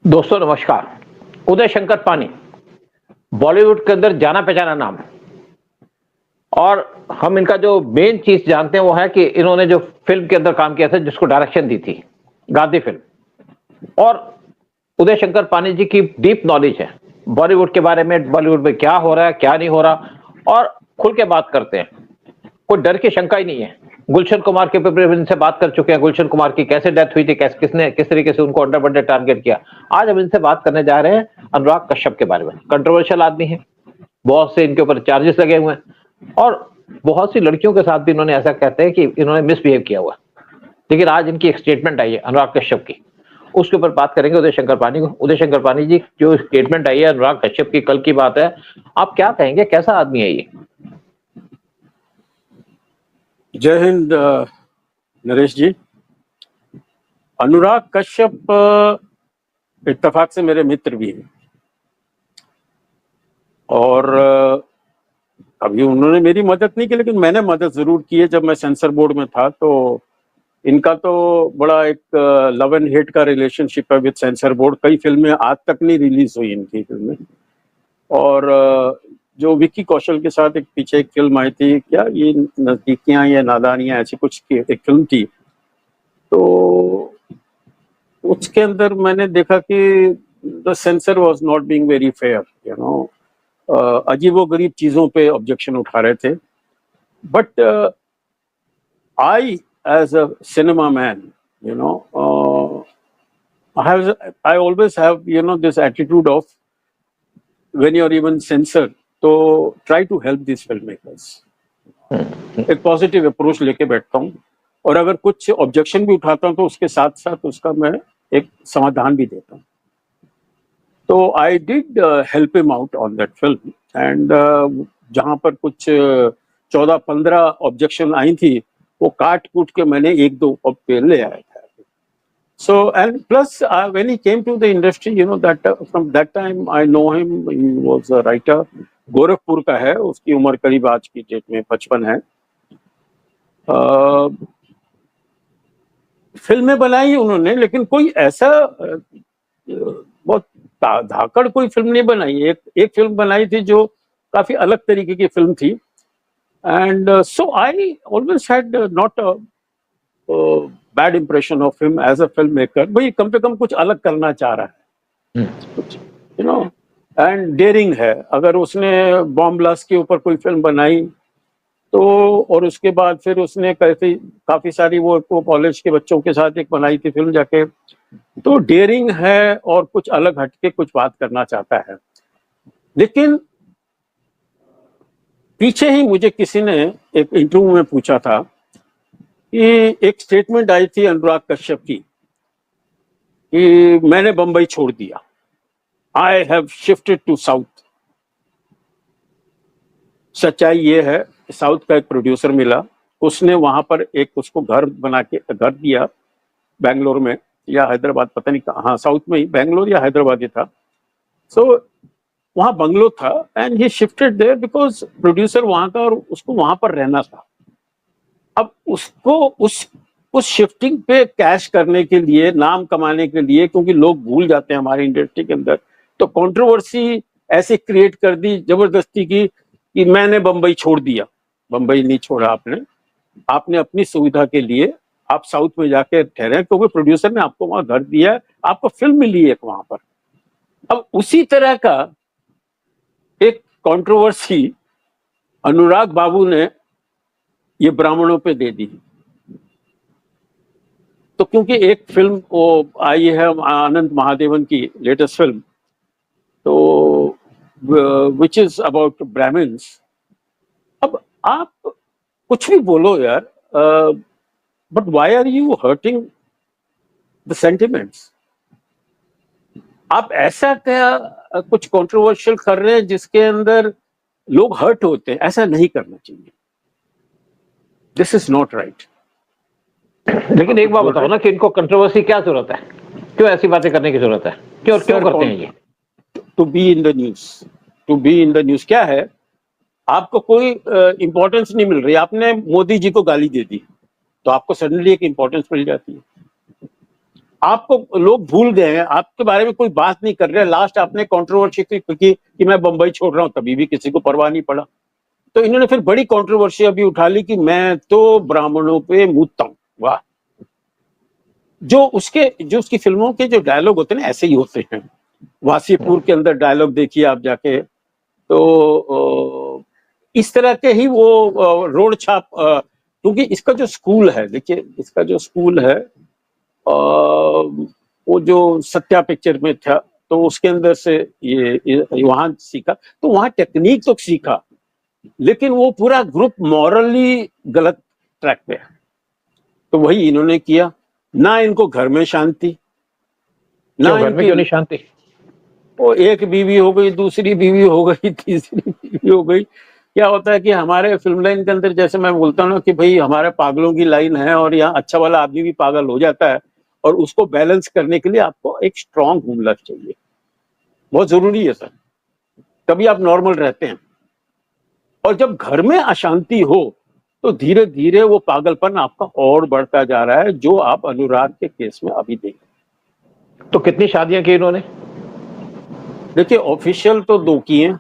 दोस्तों नमस्कार। उदय शंकर पानी बॉलीवुड के अंदर जाना पहचाना नाम और हम इनका जो मेन चीज जानते हैं वो है कि इन्होंने जो फिल्म के अंदर काम किया था जिसको डायरेक्शन दी थी गांधी फिल्म। और उदय शंकर पानी जी की डीप नॉलेज है बॉलीवुड के बारे में, बॉलीवुड में क्या हो रहा है क्या नहीं हो रहा, और खुल के बात करते हैं। कोई डर की शंका ही नहीं है। गुलशन कुमार के ऊपर इनसे बात कर चुके हैं, गुलशन कुमार की कैसे डेथ हुई थी, किसने किस तरीके से उनको अंडर बंडे टारगेट किया। आज हम इनसे बात करने जा रहे हैं अनुराग कश्यप के बारे में। कंट्रोवर्शियल आदमी है, बहुत से इनके ऊपर चार्जेस लगे हुए हैं और बहुत सी लड़कियों के साथ भी इन्होंने ऐसा कहते हैं कि इन्होंने मिसबिहेव किया हुआ। लेकिन आज इनकी एक स्टेटमेंट आई है अनुराग कश्यप की, उसके ऊपर बात करेंगे उदय शंकर पानी को। उदय शंकर पानी जी, जो स्टेटमेंट आई है अनुराग कश्यप की, कल की बात है, आप क्या कहेंगे, कैसा आदमी है ये? जय हिंद नरेश जी। अनुराग कश्यप इत्तेफाक से मेरे मित्र भी हैं और अभी उन्होंने मेरी मदद नहीं की, लेकिन मैंने मदद जरूर की है। जब मैं सेंसर बोर्ड में था तो इनका तो बड़ा एक लव एंड हेट का रिलेशनशिप है विद सेंसर बोर्ड। कई फिल्में आज तक नहीं रिलीज हुई इनकी फिल्में। और जो विक्की कौशल के साथ एक पीछे एक फिल्म आई थी, क्या ये नजदीकियां या नादानियां, ऐसी कुछ की एक फिल्म थी, तो उसके अंदर मैंने देखा कि the censor was not being very fair, you know. अजीबोगरीब चीजों पे ऑब्जेक्शन उठा रहे थे। But I as a cinema man, you know, I always have, you know, this attitude of when you're even censored, तो try to help these filmmakers. एक positive approach लेके बैठता हूँ और अगर कुछ ऑब्जेक्शन भी उठाता हूँ तो उसके साथ साथ उसका मैं एक समाधान भी देता हूँ। तो I did help him out on that film and जहाँ पर कुछ 14-15 ऑब्जेक्शन आई थी, वो काट कूट के मैंने एक दो पे ले आया था। So and plus when he came to the industry, you know, that from that time I know him. He was a writer. Gorakhpur का है, उसकी उम्र करीब आज की डेट में 55 है। फिल्में बनाई उन्होंने, लेकिन कोई ऐसा बहुत धाकड़ कोई फिल्म नहीं बनाई। एक फिल्म बनाई थी जो काफी अलग तरीके की फिल्म थी। And so I always had not bad impression of him as a film maker. भाई कम से कम कुछ अलग करना चाह रहा है, कुछ, यू नो, एंड डेयरिंग है। अगर उसने बॉम्ब ब्लास्ट के ऊपर कोई फिल्म बनाई तो, और उसके बाद फिर उसने काफी सारी वो कॉलेज के बच्चों के साथ एक बनाई थी फिल्म जाके, तो डेयरिंग है और कुछ अलग हटके कुछ बात करना चाहता है। लेकिन पीछे ही मुझे किसी ने एक इंटरव्यू में पूछा था कि एक स्टेटमेंट आई थी अनुराग कश्यप की कि मैंने बंबई छोड़ दिया, I have shifted to south. सच्चाई ये है, साउथ का एक प्रोड्यूसर मिला, उसने वहां पर एक उसको घर बना के घर दिया, बेंगलोर में या हैदराबाद, पता नहीं कहाँ, हाँ साउथ में ही, बेंगलोर या हैदराबाद ही था। सो वहां बंगलो था and he shifted there because producer वहां का और उसको वहां पर रहना था। अब उसको उस शिफ्टिंग पे कैश करने के लिए, नाम कमाने के लिए, क्योंकि लोग भूल जाते हैं हमारी इंडस्ट्री के अंदर, तो कंट्रोवर्सी ऐसे क्रिएट कर दी जबरदस्ती की कि मैंने बंबई छोड़ दिया। बंबई नहीं छोड़ा आपने अपनी सुविधा के लिए आप साउथ में जाके ठहरे, क्योंकि प्रोड्यूसर ने आपको वहां घर दिया, आपको फिल्म मिली है वहां पर। अब उसी तरह का एक कंट्रोवर्सी अनुराग बाबू ने ये ब्राह्मणों पे दे दी। तो क्योंकि एक फिल्म वो आई है आनंद महादेवन की लेटेस्ट फिल्म, तो विच इज अबाउट ब्राह्मण्स। अब आप कुछ भी बोलो यार, but why are you hurting the sentiments? आप ऐसा क्या कुछ कंट्रोवर्शियल कर रहे हैं जिसके अंदर लोग हर्ट होते हैं? ऐसा नहीं करना चाहिए। This is not right. लेकिन एक बात बताओ ना कि इनको कंट्रोवर्सी क्या जरूरत है, क्यों ऐसी बातें करने की जरूरत है, क्यों करते हैं ये? To be in the news, to be in the news क्या है? आपको कोई इंपॉर्टेंस नहीं मिल रही, आपने मोदी जी को गाली दे दी तो आपको सडनली एक इंपॉर्टेंस मिल जाती है। आपको लोग भूल गए हैं, आपके बारे में कोई बात नहीं कर रहे। लास्ट आपने कंट्रोवर्सी की कि मैं बंबई छोड़ रहा हूं, तभी भी किसी को परवाह नहीं पड़ा। तो इन्होंने फिर बड़ी कंट्रोवर्सी अभी उठा ली कि मैं तो ब्राह्मणों पे मुदता हूं। वाह! जो उसकी फिल्मों के जो डायलॉग होते हैं ना, ऐसे ही होते हैं। वासीपुर के अंदर डायलॉग देखिए आप जाके, तो इस तरह के ही वो रोड छाप, क्योंकि इसका जो स्कूल है, देखिए इसका जो स्कूल है, वो जो सत्या पिक्चर में था, तो उसके अंदर से ये वहां सीखा, तो वहां टेक्निक तो सीखा, लेकिन वो पूरा ग्रुप मॉरली गलत ट्रैक पे है। तो वही इन्होंने किया। ना इनको घर में शांति, ना क्यों घर में क्यों नहीं शांति? वो एक बीवी हो गई, दूसरी बीवी हो गई, तीसरी बीवी हो गई। क्या होता है कि हमारे फिल्म लाइन के अंदर, जैसे मैं बोलता हूँ ना कि भाई हमारे पागलों की लाइन है, और यहाँ अच्छा वाला आदमी भी पागल हो जाता है, और उसको बैलेंस करने के लिए आपको एक स्ट्रांग होम लाइफ चाहिए, बहुत जरूरी है सर, तभी आप नॉर्मल रहते हैं। और जब घर में अशांति हो तो धीरे धीरे वो पागलपन आपका और बढ़ता जा रहा है, जो आप अनुराग के केस में अभी देख। तो कितनी शादियां की इन्होंने? देखिए ऑफिशियल तो 2 की हैं,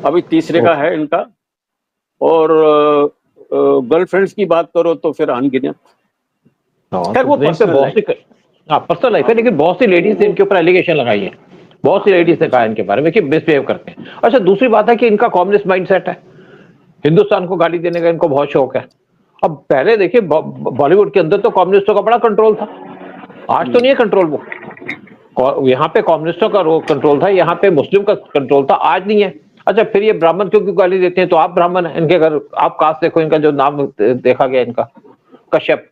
अभी तीसरे का है इनका, और गर्लफ्रेंड्स की बात करो तो फिर अनगिनत। खैर वो पर्सनल लाइफ है, लेकिन बहुत सी लेडीज ने इनके ऊपर एलिगेशन लगाई है, बहुत सी लेडीज ने कहा इनके बारे में कि मिसबिहेव करते हैं। अच्छा, दूसरी बात है कि इनका कम्युनिस्ट माइंडसेट है, हिंदुस्तान को गाली देने का इनको बहुत शौक है। अब पहले देखिए बॉलीवुड के अंदर तो कम्युनिस्टों का बड़ा कंट्रोल था, आज तो नहीं है कंट्रोल। वो यहाँ पे कम्युनिस्टों का कंट्रोल था, यहाँ पे मुस्लिम का कंट्रोल था, आज नहीं है। अच्छा, फिर ये ब्राह्मण क्यों गाली देते हैं? तो आप ब्राह्मण हैं, इनके घर आप कास्ट देखो, इनका जो नाम देखा गया इनका कश्यप।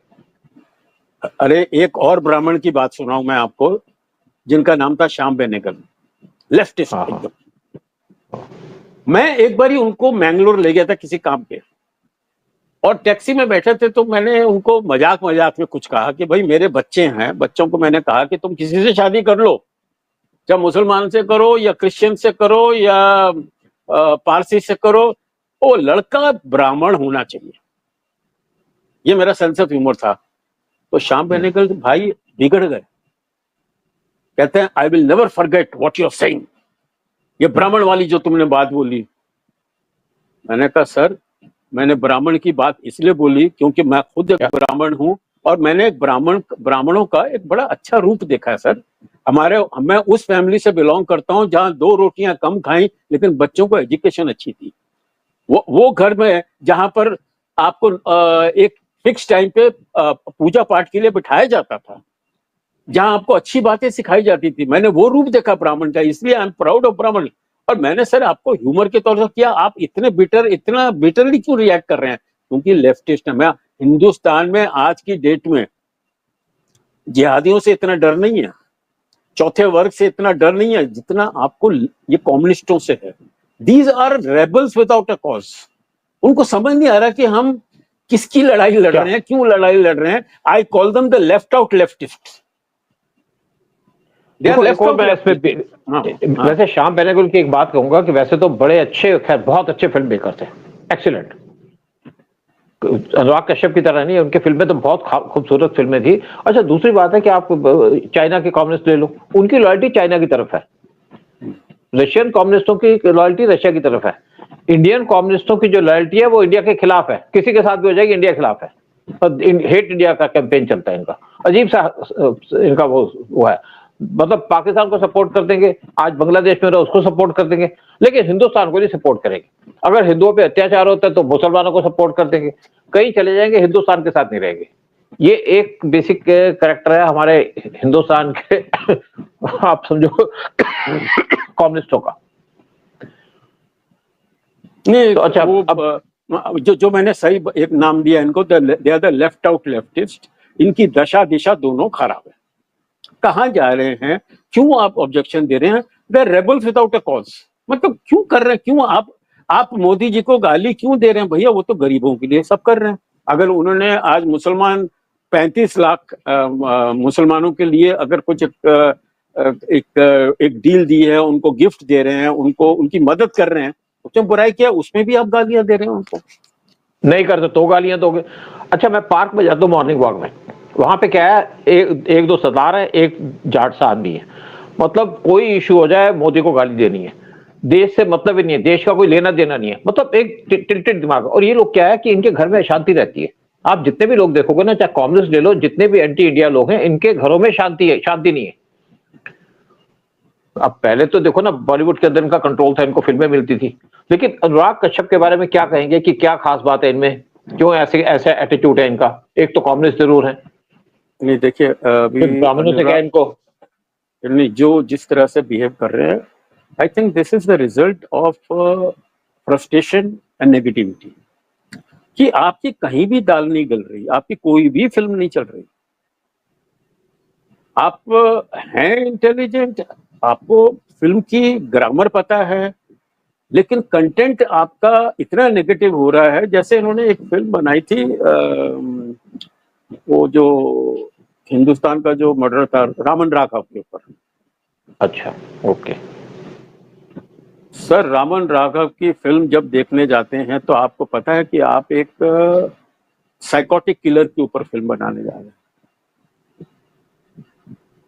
अरे एक और ब्राह्मण की बात सुनाऊं मैं आपको, जिनका नाम था श्याम बेनेगल, लेफ्टिस्ट एकदम। मैं एक बार ही उनको मैंगलोर ले गया था किसी काम पे, और टैक्सी में बैठे थे, तो मैंने उनको मजाक मजाक में कुछ कहा कि भाई मेरे बच्चे हैं, बच्चों को मैंने कहा कि तुम किसी से शादी कर लो, चाहे मुसलमान से करो या क्रिश्चियन से करो या पारसी से करो, वो लड़का ब्राह्मण होना चाहिए। ये मेरा सेंस ऑफ ह्यूमर था। तो श्याम बेनेगल भाई बिगड़ गए, कहते हैं I will never forget what you are saying, ये ब्राह्मण वाली जो तुमने बात बोली। मैंने कहा सर, मैंने ब्राह्मण की बात इसलिए बोली क्योंकि मैं खुद एक ब्राह्मण हूं, और मैंने एक ब्राह्मणों का एक बड़ा अच्छा रूप देखा है सर। मैं उस फैमिली से बिलोंग करता हूं जहां 2 रोटियां कम खाई लेकिन बच्चों को एजुकेशन अच्छी थी। वो घर में जहां पर आपको एक फिक्स टाइम पे पूजा पाठ के लिए बिठाया जाता था, जहां आपको अच्छी बातें सिखाई जाती थी। मैंने वो रूप देखा ब्राह्मण का, इसलिए आई एम प्राउड ऑफ ब्राह्मण। और मैंने सर आपको ह्यूमर के तौर पर किया, आप इतना बिटरली क्यों रिएक्ट कर रहे हैं? क्योंकि लेफ्टिस्ट है। मैं हिंदुस्तान में आज की डेट में जिहादियों से इतना डर नहीं है, चौथे वर्ग से इतना डर नहीं है जितना आपको ये कम्युनिस्टों से है। These are rebels without a cause. उनको समझ नहीं आ रहा कि हम किसकी लड़ाई लड़ रहे हैं, क्यों लड़ाई लड़ रहे हैं। I call them the left out leftist. वैसे श्याम बेनेगल की एक बात कहूंगा कि वैसे तो बड़े अच्छे, खैर बहुत अच्छे फिल्म मेकर थे, एक्सीलेंट। अनुराग कश्यप की तरह नहीं, उनकी फिल्में तो बहुत खूबसूरत फिल्में थी। अच्छा, दूसरी बात है कि आप चाइना के कम्युनिस्ट ले लो, उनकी लॉयल्टी चाइना की तरफ है, रशियन कम्युनिस्टों की लॉयल्टी रशिया की तरफ है, इंडियन कम्युनिस्टों की जो लॉयल्टी है वो इंडिया के खिलाफ है, किसी के साथ भी हो जाएगी इंडिया के खिलाफ है, हेट इंडिया का कैंपेन चलता है इनका। अजीब सा इनका वो है, मतलब पाकिस्तान को सपोर्ट कर देंगे, आज बांग्लादेश में रहो उसको सपोर्ट कर देंगे, लेकिन हिंदुस्तान को नहीं सपोर्ट करेंगे। अगर हिंदुओं पे अत्याचार होता है तो मुसलमानों को सपोर्ट कर देंगे, कहीं चले जाएंगे, हिंदुस्तान के साथ नहीं रहेंगे। ये एक बेसिक कैरेक्टर है हमारे हिंदुस्तान के आप समझो कम्युनिस्टों का। नहीं तो अच्छा, अब जो मैंने सही एक नाम दिया इनको, they are the left out leftist. इनकी दशा दिशा दोनों खराब है। कहाँ जा रहे हैं, क्यों आप ऑब्जेक्शन दे रहे हैं? The rebels without a cause. मतलब क्यों कर रहे हैं, क्यों आप मोदी जी को गाली क्यों दे रहे हैं? भैया वो तो गरीबों के लिए सब कर रहे हैं। अगर उन्होंने आज मुसलमान 35 लाख मुसलमानों के लिए अगर कुछ एक डील दी है, उनको गिफ्ट दे रहे हैं, उनको उनकी मदद कर रहे हैं, उसमें बुराई किया, उसमें भी आप गालियां दे रहे हैं उनको। नहीं करते तो गालियां दोगे। अच्छा, मैं पार्क में जाता हूँ मॉर्निंग वॉक में, वहां पे क्या है, एक दो सरदार है, एक जाट साहब भी है। मतलब कोई इशू हो जाए मोदी को गाली देनी है, देश से मतलब ही नहीं है, देश का कोई लेना देना नहीं है। मतलब एक टिल्टेड दिमाग। और ये लोग क्या है कि इनके घर में अशांति रहती है। आप जितने भी लोग देखोगे ना, चाहे कम्युनिस्ट ले लो, जितने भी एंटी इंडिया लोग हैं, इनके घरों में शांति है, शांति नहीं है। अब पहले तो देखो ना, बॉलीवुड के अंदर इनका कंट्रोल था, इनको फिल्में मिलती थी। लेकिन अनुराग कश्यप के बारे में क्या कहेंगे कि क्या खास बात है इनमें, क्यों ऐसे ऐसा एटीट्यूड है इनका? एक तो कम्युनिस्ट जरूर है, नहीं देखिए, अभी फिर ब्राह्मणों से क्या अनुराग, इनको? नहीं, जो जिस तरह से बिहेव कर रहे हैं, I think this is the result of frustration and negativity. कि आपकी कहीं भी दाल नहीं गल रही, आपकी कोई भी फिल्म नहीं चल रही। आप हैं इंटेलिजेंट, आपको फिल्म की ग्रामर पता है, लेकिन कंटेंट आपका इतना नेगेटिव हो रहा है। जैसे इन्होंने एक फिल्म बनाई थी, वो जो हिंदुस्तान का जो मर्डर था रामन राघव के ऊपर। अच्छा, ओके। सर, रामन राघव की फिल्म जब देखने जाते हैं तो आपको पता है कि आप एक साइकोटिक किलर के ऊपर फिल्म बनाने जा रहे हैं,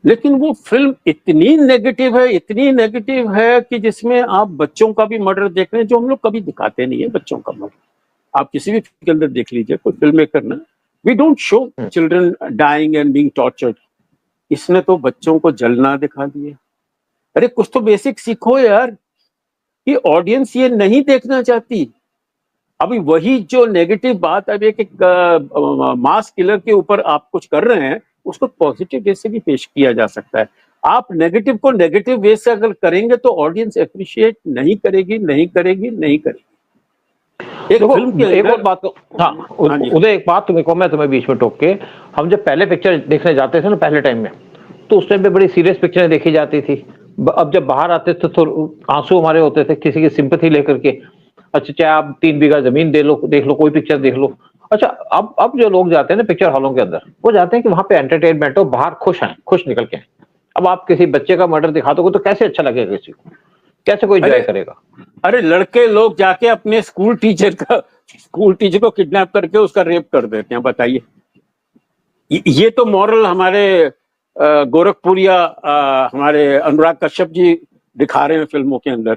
लेकिन वो फिल्म इतनी नेगेटिव है, इतनी नेगेटिव है कि जिसमें आप बच्चों का भी मर्डर देख रहे हैं, जो हम लोग कभी दिखाते नहीं है बच्चों का मर्डर। आप किसी भी फिल्म के अंदर देख लीजिए, कोई फिल्म मेकर ना, we don't show children dying and being tortured. इसने तो बच्चों को जलना दिखा दिया। अरे कुछ तो बेसिक सीखो यार, कि ऑडियंस ये नहीं देखना चाहती। अभी वही जो नेगेटिव बात, अब एक मास किलर के ऊपर आप कुछ कर रहे हैं, उसको पॉजिटिव वे से भी पेश किया जा सकता है। आप नेगेटिव को नेगेटिव वे से अगर करेंगे तो ऑडियंस अप्रिशिएट नहीं करेगी, नहीं करेगी, नहीं करेगी। एक देखो, फिल्म के एक और अंदर, बात तो, हाँ, हाँ जी, उदय, एक बात तुम्हें को मैं तुम्हें बीच में टोक के, हम जब पहले पिक्चर देखने जाते थे ना पहले टाइम में, तो उस टाइम पे बड़ी सीरियस पिक्चरें देखी जाती थी। अब जब बाहर आते थे तो आंसू हमारे होते थे किसी की सिंपैथी लेकर के। अच्छा, चाहे आप 3 बीघा जमीन दे लो, देख लो, कोई पिक्चर देख लो। अच्छा, अब जो लोग जाते हैं ना पिक्चर हॉलों के अंदर, वो जाते हैं कि वहां पे एंटरटेनमेंट हो, बाहर खुश हैं, खुश निकल के आए। अब आप किसी बच्चे का मर्डर दिखा दोगे तो कैसे अच्छा लगेगा किसी को? कैसे कोई अरे एंजॉय करेगा? अरे लड़के लोग जाके अपने स्कूल टीचर को किडनैप करके उसका रेप कर देते हैं, बताइए। ये तो मॉरल हमारे गोरखपुरिया, हमारे अनुराग कश्यप जी दिखा रहे हैं फिल्मों के अंदर।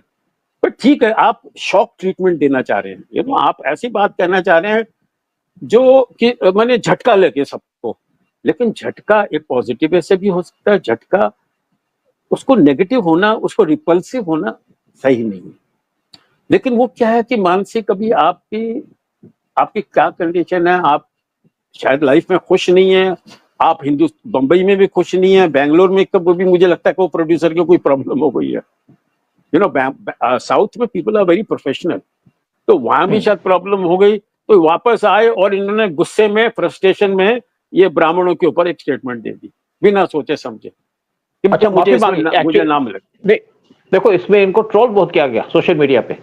पर ठीक है, आप शॉक ट्रीटमेंट देना चाह रहे हैं, आप ऐसी बात कहना चाह रहे हैं जो कि मैंने झटका लगे सबको। लेकिन झटका एक पॉजिटिव वे से भी हो सकता है। झटका, उसको नेगेटिव होना, उसको रिपल्सिव होना सही नहीं है। लेकिन वो क्या है कि मानसिक, अभी आपकी आपकी क्या कंडीशन है, आप शायद लाइफ में खुश नहीं है, आप बंबई में भी खुश नहीं है, बैंगलोर में कब भी मुझे लगता है कि वो प्रोड्यूसर की कोई प्रॉब्लम हो गई है। साउथ में पीपल आर वेरी प्रोफेशनल, तो वहां भी शायद प्रॉब्लम हो गई, तो वापस आए और इन्होंने गुस्से में, फ्रस्ट्रेशन में ये ब्राह्मणों के ऊपर एक स्टेटमेंट दे दी, बिना सोचे समझे कि अच्छा, मुझे माफी मांगी मुझे एक्चुअली? ना मिले। नहीं, देखो, इसमें इनको ट्रोल बहुत किया गया सोशल मीडिया पे,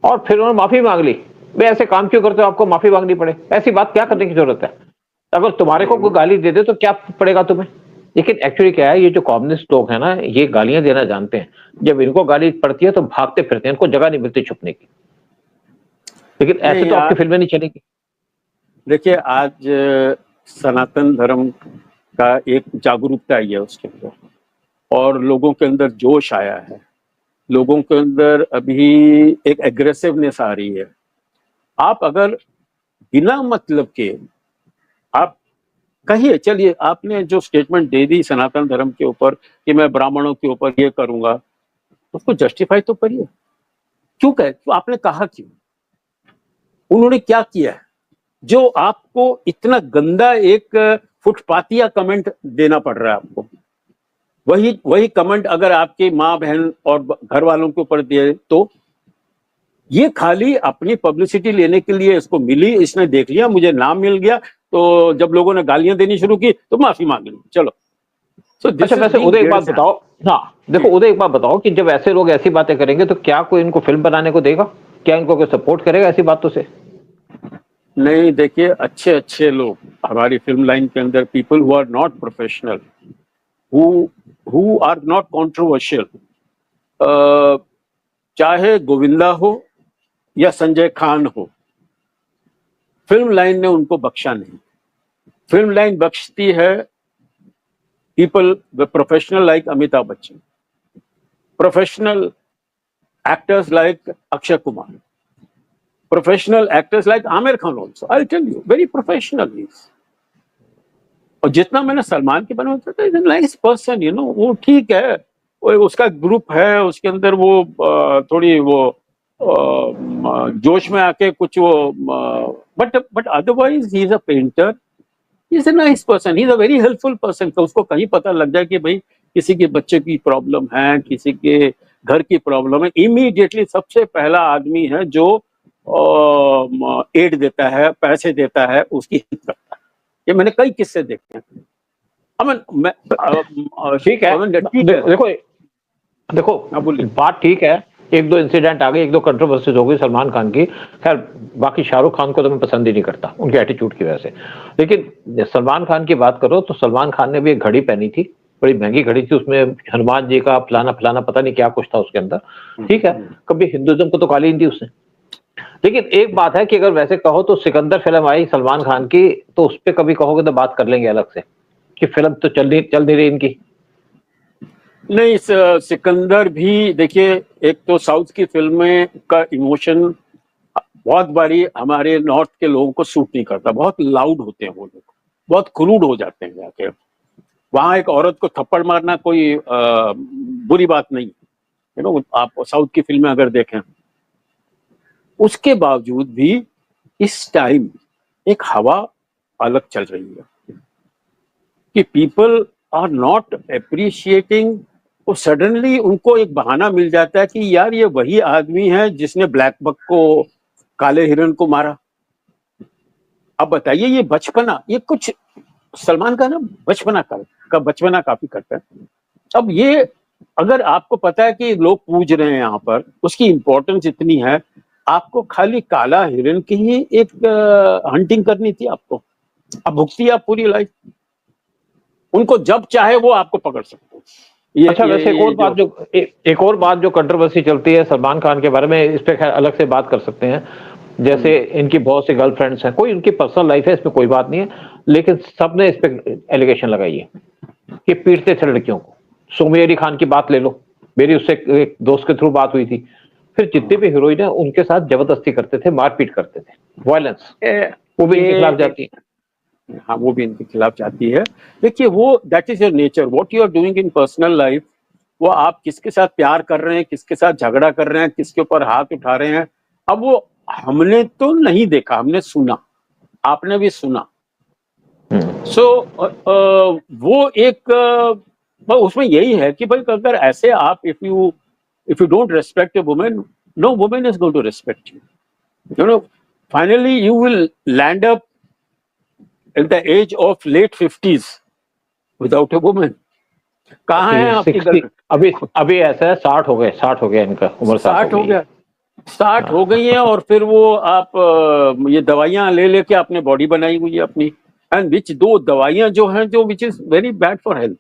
और फिर उन्होंने माफी मांग ली। वे ऐसे काम क्यों करते हो, आपको माफी मांगनी पड़े? ऐसी बात क्या करने की जरूरत है? अगर तुम्हारे को कोई गाली दे दे तो क्या पड़ेगा तुम्हें? लेकिन एक्चुअली क्या है, ये जो कम्युनिस्ट लोग हैं ना, ये गालियां देना जानते हैं। जब इनको गाली पड़ती है तो भागते फिरते हैं, इनको जगह नहीं मिलती छुपने की। लेकिन ऐसे नहीं तो आपकी यार, फिल्में नहीं चलेगी। देखिए आज सनातन धर्म का एक जागरूकता आई है उसके अंदर, और लोगों के अंदर जोश आया है, लोगों के अंदर अभी एक एग्रेसिवनेस आ रही है। आप अगर बिना मतलब के आप कहिए, चलिए आपने जो स्टेटमेंट दे दी सनातन धर्म के ऊपर कि मैं ब्राह्मणों के ऊपर ये करूंगा, उसको जस्टिफाई तो करिए। क्यों कहे, तो आपने कहा क्यों, उन्होंने क्या किया है जो आपको इतना गंदा एक फुटपातिया कमेंट देना पड़ रहा है आपको? वही वही कमेंट अगर आपके माँ बहन और घर वालों के ऊपर दिए तो ये खाली अपनी पब्लिसिटी लेने के लिए इसको मिली, इसने देख लिया मुझे नाम मिल गया, तो जब लोगों ने गालियां देनी शुरू की तो माफी मांग ली, चलो। सो दिस अच्छा, इज वैसे बीइंग उदय एक डेड बात सैम। बताओ। हाँ, देखो उदय, एक बात बताओ कि जब ऐसे लोग ऐसी बातें करेंगे तो क्या कोई इनको फिल्म बनाने को देगा? क्या इनको कोई सपोर्ट करेगा ऐसी बातों से? नहीं देखिए, अच्छे अच्छे लोग हमारी फिल्म लाइन के अंदर, people who are not professional, who who are not controversial, चाहे गोविंदा हो या संजय खान हो, फिल्म लाइन ने उनको बख्शा नहीं। फिल्म लाइन बख्शती है people, the professional like Amitabh Bachchan, professional actors like Akshay Kumar, professional actors like Amir Khan also. I'll tell you, very professional he is. और जितना मैंने सलमान के बारे में सोचा, is nice person, you know, वो ठीक है, वो उसका ग्रुप है, उसके अंदर वो थोड़ी वो जोश में आके कुछ वो, but otherwise he is a painter, he is a nice person, he is a very helpful person. तो उसको कहीं पता लग जाए कि भाई किसी के बच्चे की प्रॉब्लम है, किसी के घर की प्रॉब्लम है, इमीडिएटली सबसे पहला आदमी है जो एड देता है, पैसे देता है, उसकी हेल्प करता है। ये मैंने कई किस्से देखे हैं। ठीक है, देखो देखो बात ठीक है, एक दो इंसिडेंट आ गए, एक दो कंट्रोवर्सीज हो गई सलमान खान की। खैर बाकी शाहरुख खान को तो मैं पसंद ही नहीं करता उनके एटीट्यूड की वजह से, लेकिन सलमान खान की बात करो तो सलमान खान ने भी एक घड़ी पहनी थी, बड़ी महंगी घड़ी थी, उसमें हनुमान जी का फलाना फलाना पता नहीं क्या कुछ था उसके अंदर। ठीक है, कभी हिंदुइज्म को तो गाली नहीं दी उसने। लेकिन एक बात है कि अगर वैसे कहो तो सिकंदर फिल्म आई सलमान खान की, तो उस पर कभी कहोगे तो बात कर लेंगे अलग से कि फिल्म तो चल नहीं रही इनकी। नहीं, सिकंदर भी देखिए, एक तो साउथ की फिल्में का इमोशन बहुत बारी हमारे नॉर्थ के लोगों को सूट नहीं करता, बहुत लाउड होते हैं वो लोग, बहुत क्रूड हो जाते हैं जाके। वहां एक औरत को थप्पड़ मारना कोई बुरी बात नहीं, यू नो, आप साउथ की फिल्में अगर देखें। उसके बावजूद भी इस टाइम एक हवा अलग चल रही है कि पीपल आर नॉट अप्रिशिएटिंग। तो सडनली उनको एक बहाना मिल जाता है कि यार ये वही आदमी है जिसने ब्लैक बक को, काले हिरन को मारा। अब बताइए, ये बचपना, ये कुछ सलमान का ना बचपना काफी करता है। अब ये अगर आपको पता है कि लोग पूज रहे हैं यहाँ पर, उसकी इंपॉर्टेंस इतनी है, आपको खाली काला हिरन की ही एक हंटिंग करनी थी आपको। अब भुगती आप पूरी लाइफ, उनको जब चाहे वो आपको पकड़ सकते हैं। अच्छा, वैसे एक और बात जो कंट्रोवर्सी चलती है सलमान खान के बारे में, इस पे खैर अलग से बात कर सकते हैं। जैसे इनकी बहुत सी गर्लफ्रेंड्स हैं, कोई उनकी पर्सनल लाइफ है, इसमें कोई बात नहीं है, लेकिन सबने इस पे एलिगेशन लगाई है कि पीटते थे लड़कियों को। सुमेरी खान की बात ले लो, मेरी उससे एक दोस्त के थ्रू बात हुई थी। फिर जितने भी हीरोइन है उनके साथ जबरदस्ती करते थे, मारपीट करते थे, वायलेंस, वो भी इनके खिलाफ जाती है। हाँ, वो भी इनके खिलाफ जाती है। देखिए, वो that is your nature, what you are doing in personal life, वो आप किसके साथ प्यार कर रहे हैं, किसके साथ झगड़ा कर रहे हैं, किसके ऊपर हाथ उठा रहे हैं, अब वो हमने तो नहीं देखा, हमने सुना, आपने भी सुना। सो वो एक उसमें यही है कि भाई अगर ऐसे आप if you don't respect a women, no women is going to respect you, you know. Finally you will land up at the age of late 50s without a woman. कहाँ है आपकी गर्लफ्रेंड? अभी ऐसा है 60 हो गए इनका उम्र, 60 हो गया, 60 हो गई है, और फिर वो आप ये दवाइयां ले लेके आपने बॉडी बनाई हुई है अपनी, एंड विच दो दवाइयां जो हैं, जो which is very bad for health,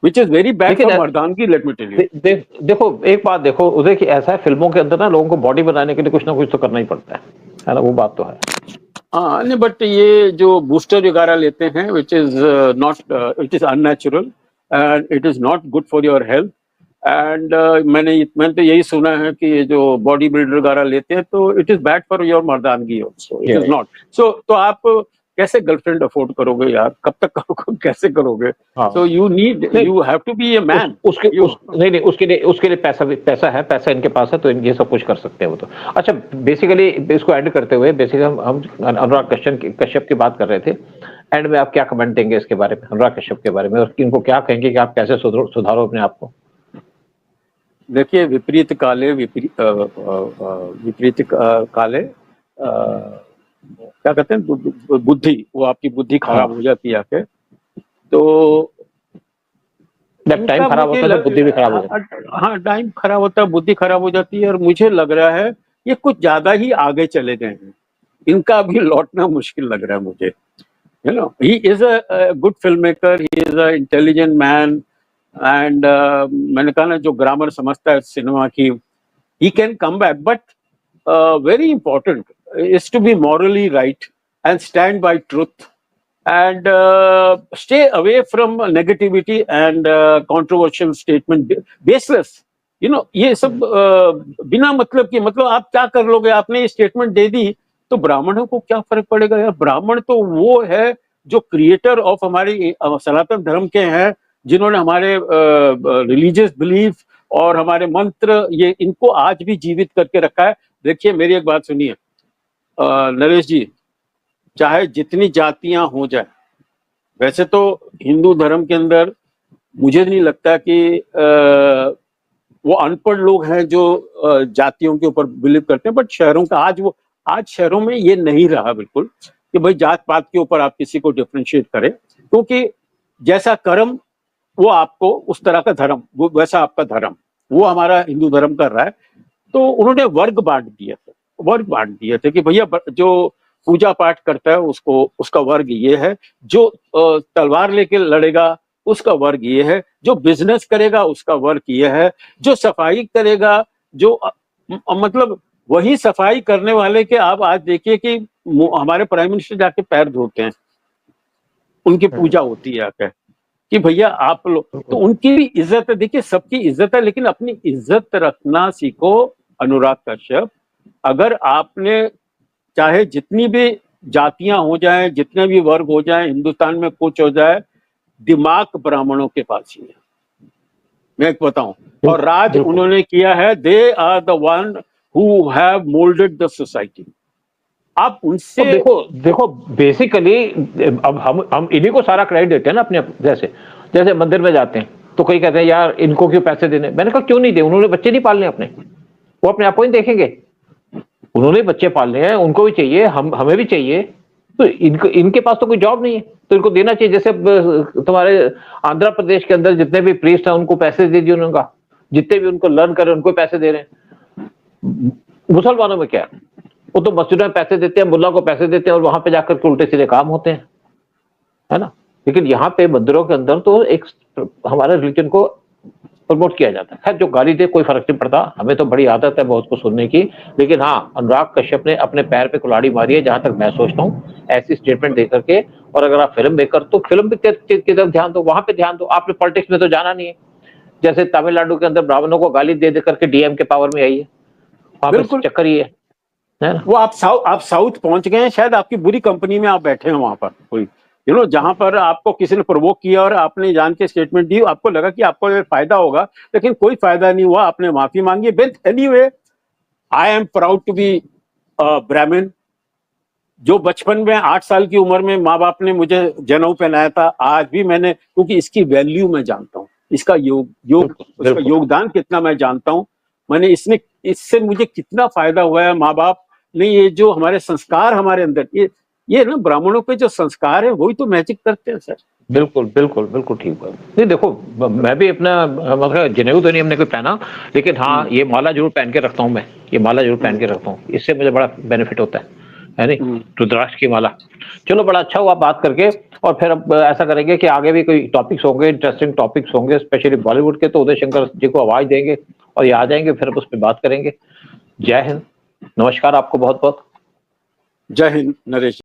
which is very bad for mardangi, let me tell you. देखो एक बात देखो उदय कि ऐसा है, फिल्मों के अंदर ना लोगों को बॉडी बनाने के लिए कुछ ना कुछ तो करना ही पड़ता है ना, वो बात तो है। हाँ, नहीं, बट ये जो बूस्टर वगैरह लेते हैं, which is not, it is unnatural and it is not good for your health. And मैंने तो यही सुना है कि ये जो बॉडी बिल्डर वगैरह लेते हैं, तो it is bad for your mardangi also, it is not. So तो आप कैसे गर्लफ्रेंड अफोर्ड करोगे यार, कब तक करोगे, कैसे करोगे? So you have to be a man. नहीं, उसके लिए पैसा है, पैसा इनके पास है, तो ये सब कुछ कर सकते हैं वो तो। अच्छा, बेसिकली इसको एंड करते हुए, बेसिकली हम अनुराग कश्यप की बात कर रहे थे। एंड में आप क्या कमेंट देंगे इसके बारे में, अनुराग कश्यप के बारे में, और इनको क्या कहेंगे कि आप कैसे सुधारो अपने आप को? देखिए, विपरीत काले क्या कहते हैं, बुद्धि, वो आपकी बुद्धि खराब हो जाती है आके, तो टाइम खराब होता है तो बुद्धि भी खराब हो जाती है। हाँ, टाइम खराब होता है, बुद्धि खराब हो जाती है, और मुझे लग रहा है ये कुछ ज्यादा ही आगे चले गए हैं, इनका भी लौटना मुश्किल लग रहा है मुझे। You know, he is a good film maker, he is a intelligent man, and मैंने कहा ना, जो ग्रामर समझता है सिनेमा की, he can come back, but very important is to be morally right and stand by truth and stay away from negativity and controversial statement, baseless. ये सब बिना मतलब के, मतलब आप क्या कर लोगे, आपने ये स्टेटमेंट दे दी तो ब्राह्मणों को क्या फर्क पड़ेगा यार? ब्राह्मण तो वो है जो क्रिएटर ऑफ हमारी सनातन धर्म के हैं, जिन्होंने हमारे रिलीजियस बिलीफ और हमारे मंत्र, ये इनको आज भी जीवित करके रखा है। देखिए मेरी एक बात सुनिए नरेश जी, चाहे जितनी जातियां हो जाए, वैसे तो हिंदू धर्म के अंदर मुझे नहीं लगता कि वो अनपढ़ लोग हैं जो जातियों के ऊपर बिलीव करते हैं, बट शहरों का आज शहरों में ये नहीं रहा बिल्कुल कि भाई जात पात के ऊपर आप किसी को डिफरेंशिएट करें, क्योंकि जैसा कर्म वो आपको उस तरह का धर्म, वो वैसा आपका धर्म, वो हमारा हिंदू धर्म कर रहा है। तो उन्होंने वर्ग बांट दिए थे कि भैया जो पूजा पाठ करता है उसको, उसका वर्ग ये है, जो तलवार लेके लड़ेगा उसका वर्ग ये है, जो बिजनेस करेगा उसका वर्ग ये है, जो सफाई करेगा, जो मतलब वही सफाई करने वाले के आप आज देखिए कि हमारे प्राइम मिनिस्टर जाके पैर धोते हैं, उनकी पूजा होती है आके कि भैया आप लोग, तो उनकी भी इज्जत है। देखिए सबकी इज्जत है, लेकिन अपनी इज्जत रखना सीखो अनुराग कश्यप। अगर आपने, चाहे जितनी भी जातियां हो जाएं, जितने भी वर्ग हो जाएं, हिंदुस्तान में कुछ हो जाए, दिमाग ब्राह्मणों के पास ही है, मैं एक बताऊं, और राज उन्होंने किया है। They are the one who have moulded the society. आप उनसे देखो बेसिकली अब हम इन्हीं को सारा क्रेडिट देते हैं ना अपने, जैसे मंदिर में जाते हैं तो कई कहते हैं यार इनको क्यों पैसे देने, मैंने कहा क्यों नहीं दे, उन्होंने बच्चे नहीं पालने अपने, वो अपने आप को ही देखेंगे, उन्होंने बच्चे पालने हैं, उनको भी चाहिए, हमें भी चाहिए, तो इनके पास तो कोई जॉब नहीं है तो इनको देना चाहिए। जैसे तुम्हारे आंध्र प्रदेश के अंदर जितने भी प्रीस्ट हैं उनको पैसे दे दिए उन्होंने, जितने भी उनको लर्न करे उनको पैसे दे रहे हैं। मुसलमानों में क्या है, वो तो मस्जिदों में पैसे देते हैं, मुल्ला को पैसे देते हैं और वहां पे जाकर के उल्टे सीधे काम होते हैं, है ना। लेकिन यहाँ पे मंदिरों के अंदर तो एक हमारे रिलीजन को प्रमोट किया जाता है। खैर जो गाली दे कोई फर्क नहीं पड़ता, हमें तो बड़ी आदत है बहुत को सुनने की, लेकिन हाँ अनुराग कश्यप ने अपने पैर पे कुल्हाड़ी मारी है, जहां तक मैं सोचता हूँ ऐसी स्टेटमेंट दे करके। और अगर आप फिल्म मेकर तो फिल्म की तरफ ध्यान दो, वहां पे ध्यान दो, आपने पॉलिटिक्स में तो जाना नहीं है। जैसे तमिलनाडु के अंदर ब्राह्मणों को गाली दे करके डीएम के पावर में आई है, वहां पे चक्कर ही है ना। वो आप साउथ पहुंच गए हैं, शायद आपकी बुरी कंपनी में आप बैठे हैं वहां पर कोई, जहां पर आपको किसी ने प्रोवोक किया और आपने जान के स्टेटमेंट दी, आपको लगा कि आपको फायदा होगा, लेकिन कोई फायदा नहीं हुआ, आपने माफी मांगी। But anyway, I am proud to be Brahmin. जो बचपन में 8 साल की उम्र में माँ बाप ने मुझे जनेऊ पहनाया था, आज भी मैंने, क्योंकि इसकी वैल्यू मैं जानता हूँ, इसका उसका योगदान कितना मैं जानता हूँ, मैंने इससे मुझे कितना फायदा हुआ है। माँ बाप ने ये जो हमारे संस्कार हमारे अंदर, ये ना ब्राह्मणों पे जो संस्कार है वही तो मैजिक करते हैं सर। बिल्कुल बिल्कुल बिल्कुल ठीक बात। नहीं देखो मैं भी अपना मतलब जनेऊ तो नहीं हमने कोई पहना, लेकिन हाँ ये माला जरूर पहन के रखता हूँ मैं, ये माला जरूर पहन के रखता हूँ, इससे मुझे बड़ा बेनिफिट होता है नहीं, रुद्राक्ष की माला। चलो बड़ा अच्छा हुआ बात करके, और फिर अब ऐसा करेंगे कि आगे भी कोई टॉपिक्स होंगे, इंटरेस्टिंग टॉपिक्स होंगे, स्पेशली बॉलीवुड के, तो उदय शंकर जी को आवाज देंगे और ये आ जाएंगे, फिर उस पर बात करेंगे। जय हिंद, नमस्कार आपको बहुत बहुत। जय हिंद नरेश।